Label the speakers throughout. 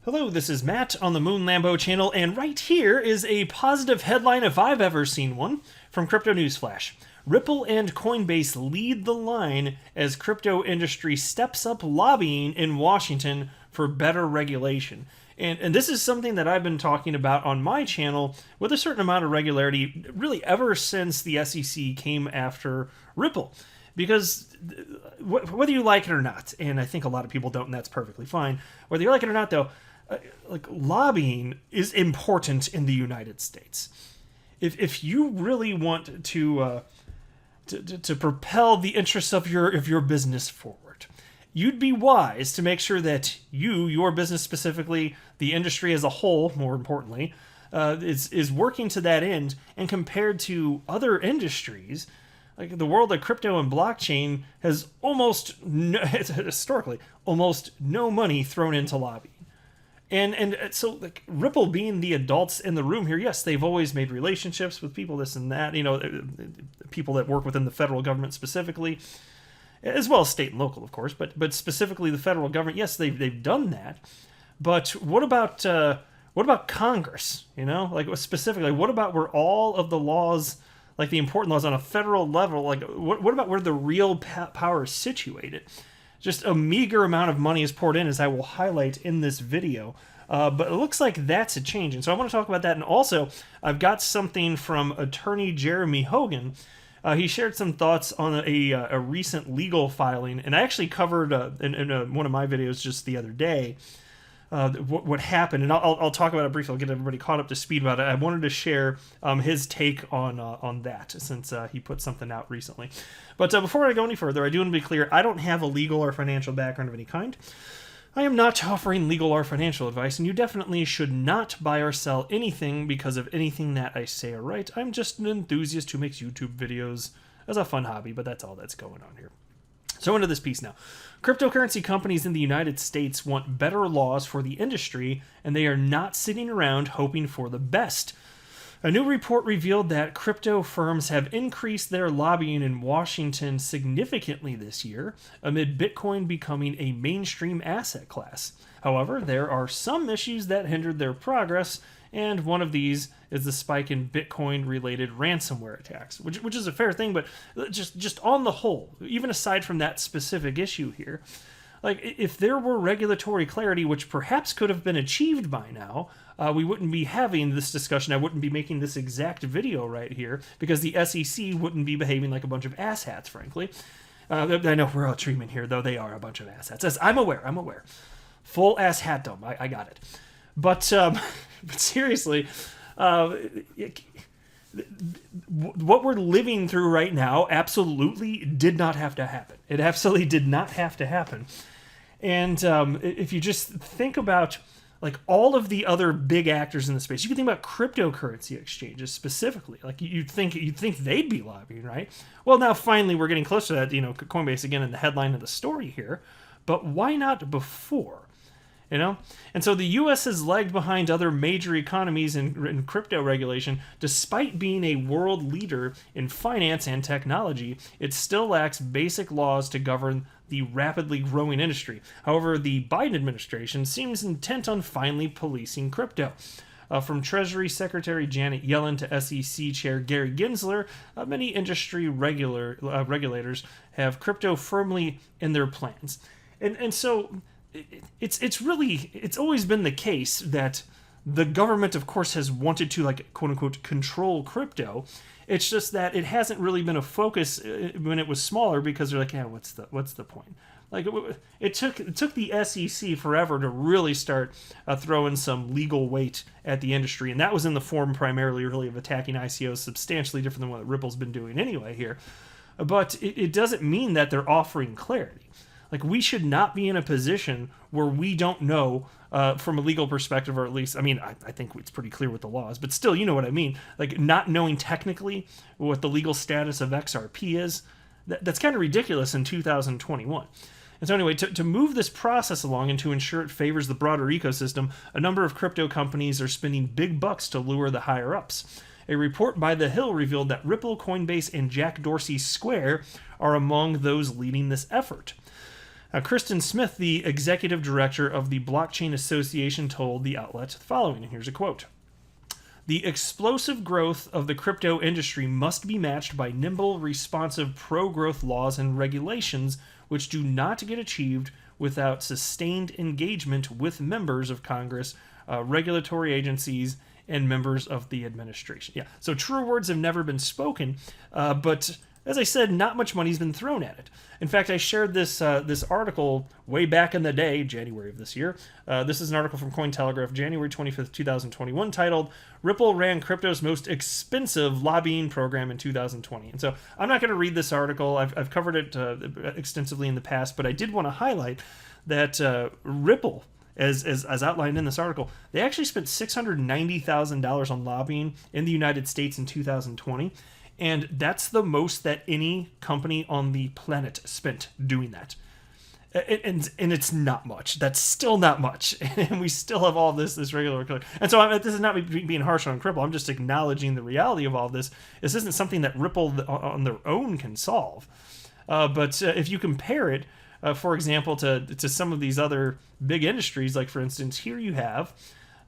Speaker 1: Hello, this is Matt on the Moon Lambo channel, and right here is a positive headline if I've ever seen one from Crypto Newsflash. Ripple and Coinbase lead the line as crypto industry steps up lobbying in Washington for better regulation. And this is something that I've been talking about on my channel with a certain amount of regularity, really ever since the SEC came after Ripple. Because whether you like it or not, and I think a lot of people don't, and that's perfectly fine, whether you like it or not, though, lobbying is important in the United States. If you really want to propel the interests of your business forward, you'd be wise to make sure that your business specifically, the industry as a whole, more importantly, is working to that end. And compared to other industries, like the world of crypto and blockchain has historically almost no money thrown into lobbying. And so, like, Ripple being the adults in the room here, yes, they've always made relationships with people, this and that, people that work within the federal government specifically, as well as state and local, of course, but specifically the federal government, yes, they've done that. But what about Congress? Specifically, what about where all of the laws, like the important laws on a federal level, like what about where the real power is situated? Just a meager amount of money is poured in, as I will highlight in this video. But it looks like that's a change. And so I want to talk about that. And also, I've got something from attorney Jeremy Hogan. He shared some thoughts on a recent legal filing. And I actually covered in one of my videos just the other day what happened. And I'll talk about it briefly. I'll get everybody caught up to speed about it. I wanted to share his take on that, since he put something out recently. But before I go any further, I do want to be clear, I don't have a legal or financial background of any kind. I am not offering legal or financial advice, and you definitely should not buy or sell anything because of anything that I say or write. I'm just an enthusiast who makes YouTube videos as a fun hobby, but that's all that's going on here. So into this piece now. Cryptocurrency companies in the United States want better laws for the industry, and they are not sitting around hoping for the best. A new report revealed that crypto firms have increased their lobbying in Washington significantly this year, amid Bitcoin becoming a mainstream asset class. However, there are some issues that hindered their progress, and one of these is the spike in Bitcoin-related ransomware attacks, which is a fair thing, but just on the whole, even aside from that specific issue here, like, if there were regulatory clarity, which perhaps could have been achieved by now, we wouldn't be having this discussion. I wouldn't be making this exact video right here, because the SEC wouldn't be behaving like a bunch of asshats, frankly. I know we're all treatment here, though they are a bunch of asshats. As I'm aware. Full ass hatdom. I got it. But seriously, what we're living through right now absolutely did not have to happen. It absolutely did not have to happen. And if you just think about, like, all of the other big actors in the space, you can think about cryptocurrency exchanges specifically. Like, you'd think they'd be lobbying, right? Well, now finally we're getting close to that. Coinbase again in the headline of the story here, but why not before? And so the U.S. has lagged behind other major economies in crypto regulation. Despite being a world leader in finance and technology, it still lacks basic laws to govern the rapidly growing industry. However, the Biden administration seems intent on finally policing crypto. From Treasury Secretary Janet Yellen to SEC Chair Gary Gensler, many industry regulators have crypto firmly in their plans. And so it's always been the case that the government, of course, has wanted to, like, quote unquote, control crypto. It's just that it hasn't really been a focus when it was smaller, because they're like, yeah, what's the point? Like, it took the SEC forever to really start throwing some legal weight at the industry, and that was in the form primarily really of attacking ICOs, substantially different than what Ripple's been doing anyway here. But it doesn't mean that they're offering clarity. Like, we should not be in a position where we don't know, from a legal perspective, or at least, I think it's pretty clear with the laws, but still, you know what I mean? Like, not knowing technically what the legal status of XRP is, that's kind of ridiculous in 2021. And so anyway, to move this process along and to ensure it favors the broader ecosystem, a number of crypto companies are spending big bucks to lure the higher-ups. A report by The Hill revealed that Ripple, Coinbase, and Jack Dorsey's Square are among those leading this effort. Kristen Smith, the executive director of the Blockchain Association, told the outlet the following, and here's a quote. The explosive growth of the crypto industry must be matched by nimble, responsive, pro-growth laws and regulations which do not get achieved without sustained engagement with members of Congress, regulatory agencies, and members of the administration. Yeah, so truer words have never been spoken, but as I said, not much money's been thrown at it. In fact, I shared this article way back in the day, January of this year. This is an article from Cointelegraph, January 25th, 2021, titled, Ripple Ran Crypto's Most Expensive Lobbying Program in 2020. And so I'm not going to read this article. I've covered it extensively in the past, but I did want to highlight that Ripple, as outlined in this article, they actually spent $690,000 on lobbying in the United States in 2020. And that's the most that any company on the planet spent doing that. And it's not much. That's still not much. And we still have all this regular. And so this is not me being harsh on Ripple. I'm just acknowledging the reality of all this. This isn't something that Ripple on their own can solve. But if you compare it, for example, to some of these other big industries, like for instance, here you have,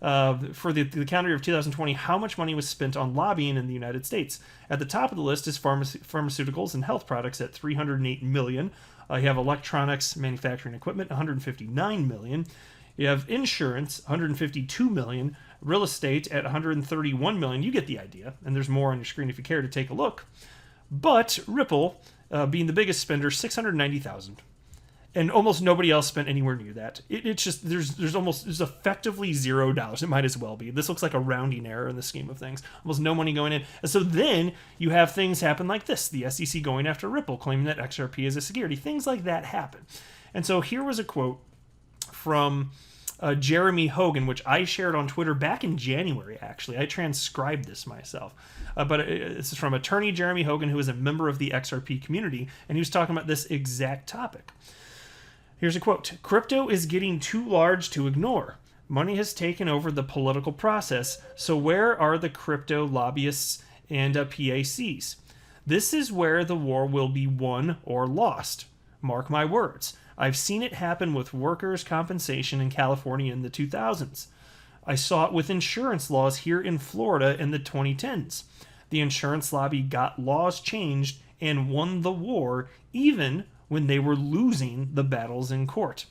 Speaker 1: for the calendar year of 2020, how much money was spent on lobbying in the United States. At the top of the list is pharmaceuticals and health products at $308 million. You have electronics, manufacturing equipment, $159 million. You have insurance, $152 million. Real estate at $131 million. You get the idea. And there's more on your screen if you care to take a look. But Ripple, being the biggest spender, $690,000. And almost nobody else spent anywhere near that. It's just there's effectively $0. It might as well be. This looks like a rounding error in the scheme of things. Almost no money going in. And so then you have things happen like this: the SEC going after Ripple, claiming that XRP is a security. Things like that happen. And so here was a quote from Jeremy Hogan, which I shared on Twitter back in January. Actually, I transcribed this myself. But this is from attorney Jeremy Hogan, who is a member of the XRP community, and he was talking about this exact topic. Here's a quote. Crypto is getting too large to ignore. Money has taken over the political process, so where are the crypto lobbyists and PACs? This is where the war will be won or lost. Mark my words. I've seen it happen with workers' compensation in California in the 2000s. I saw it with insurance laws here in Florida in the 2010s. The insurance lobby got laws changed and won the war, even when they were losing the battles in court.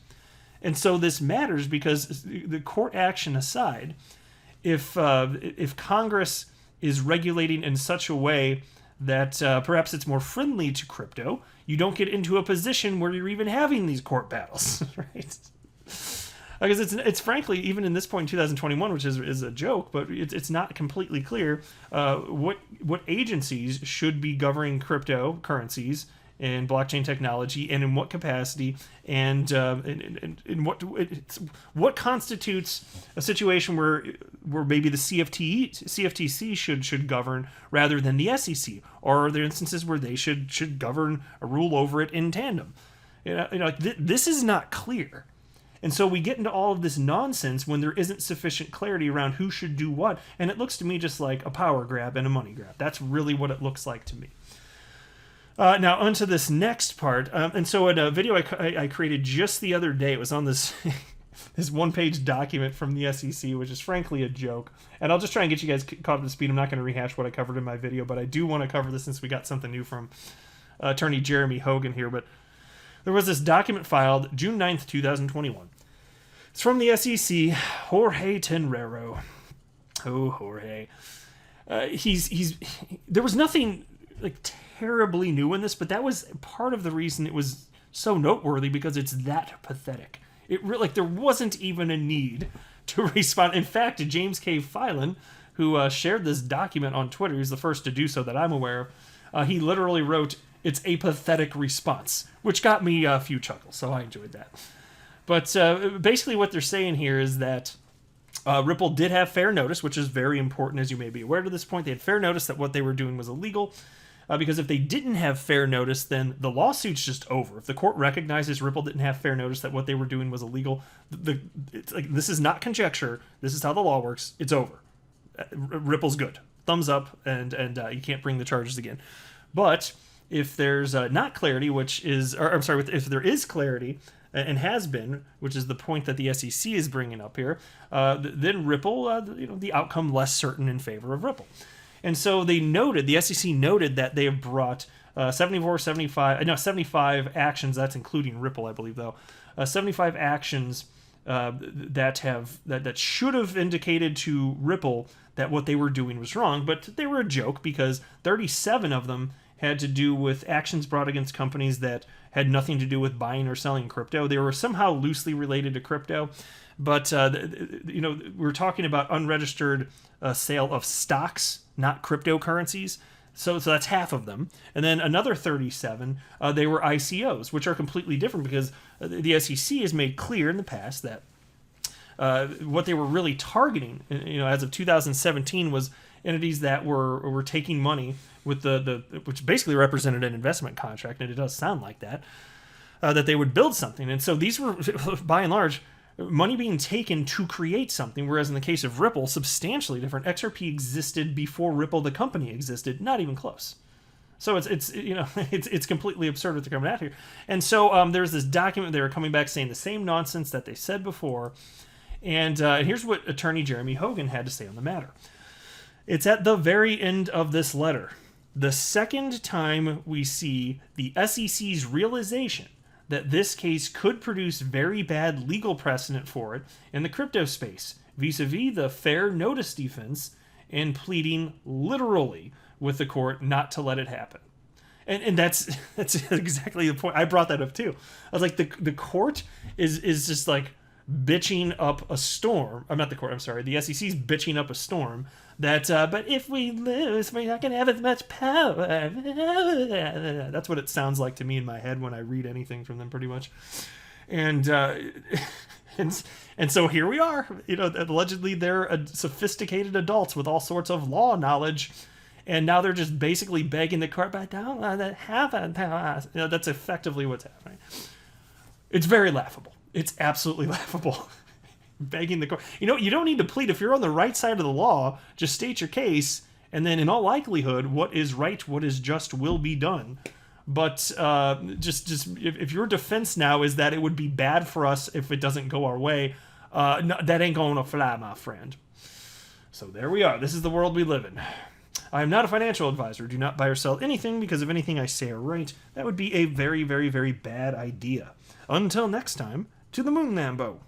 Speaker 1: And so this matters because, the court action aside, if Congress is regulating in such a way that perhaps it's more friendly to crypto, you don't get into a position where you're even having these court battles, right? Because it's frankly, even in this point in 2021, which is a joke, but it's not completely clear what agencies should be governing cryptocurrencies and blockchain technology, and in what capacity, and in what constitutes a situation where maybe the CFTC should govern rather than the SEC, or are there instances where they should govern a rule over it in tandem? This is not clear. And so we get into all of this nonsense when there isn't sufficient clarity around who should do what, and it looks to me just like a power grab and a money grab. That's really what it looks like to me. Now, onto this next part. And so in a video I created just the other day, it was on this this one-page document from the SEC, which is frankly a joke. And I'll just try and get you guys caught up to speed. I'm not going to rehash what I covered in my video, but I do want to cover this since we got something new from attorney Jeremy Hogan here. But there was this document filed June 9th, 2021. It's from the SEC, Jorge Tenreiro. Oh, Jorge. There was nothing like terribly new in this, but that was part of the reason it was so noteworthy, because it's that pathetic. It really, there wasn't even a need to respond. In fact, James K. Phelan, who shared this document on Twitter, he's the first to do so that I'm aware of, he literally wrote, "It's a pathetic response," which got me a few chuckles, so I enjoyed that. But basically what they're saying here is that Ripple did have fair notice, which is very important, as you may be aware to this point. They had fair notice that what they were doing was illegal. Because if they didn't have fair notice, then the lawsuit's just over. If the court recognizes Ripple didn't have fair notice that what they were doing was illegal, it's like, this is not conjecture. This is how the law works. It's over. Ripple's good. Thumbs up, and you can't bring the charges again. But if there's not clarity, if there is clarity, and has been, which is the point that the SEC is bringing up here, then Ripple, the outcome less certain in favor of Ripple. And so the SEC noted that they have brought 75 actions, that's including Ripple, I believe, though, 75 actions that should have indicated to Ripple that what they were doing was wrong, but they were a joke because 37 of them had to do with actions brought against companies that had nothing to do with buying or selling crypto. They were somehow loosely related to crypto, but we're talking about unregistered sale of stocks, not cryptocurrencies. So that's half of them. And then another 37, they were ICOs, which are completely different because the SEC has made clear in the past that what they were really targeting, as of 2017, was entities that were taking money with which basically represented an investment contract, and it does sound like that they would build something. And so these were, by and large, money being taken to create something, whereas in the case of Ripple, substantially different. XRP existed before Ripple, the company, existed, not even close. So it's completely absurd what they're coming at here. And so there's this document they were coming back saying the same nonsense that they said before. And here's what Attorney Jeremy Hogan had to say on the matter. It's at the very end of this letter. The second time we see the SEC's realization that this case could produce very bad legal precedent for it in the crypto space, vis-a-vis the fair notice defense and pleading literally with the court not to let it happen. And that's exactly the point. I brought that up too. I was like, the court is just like bitching up a storm. I'm not the court, I'm sorry. The SEC's bitching up a storm that, but if we lose, we're not going to have as much power. That's what it sounds like to me in my head when I read anything from them, pretty much. And so here we are. Allegedly they're sophisticated adults with all sorts of law knowledge, and now they're just basically begging the court, but don't let it happen. That's effectively what's happening. It's very laughable. It's absolutely laughable. Begging the court. You don't need to plead. If you're on the right side of the law, just state your case, and then in all likelihood, what is right, what is just will be done. But just if your defense now is that it would be bad for us if it doesn't go our way, no, that ain't going to fly, my friend. So there we are. This is the world we live in. I am not a financial advisor. Do not buy or sell anything because of anything I say or write. That would be a very, very, very bad idea. Until next time, to the moon, Lambo.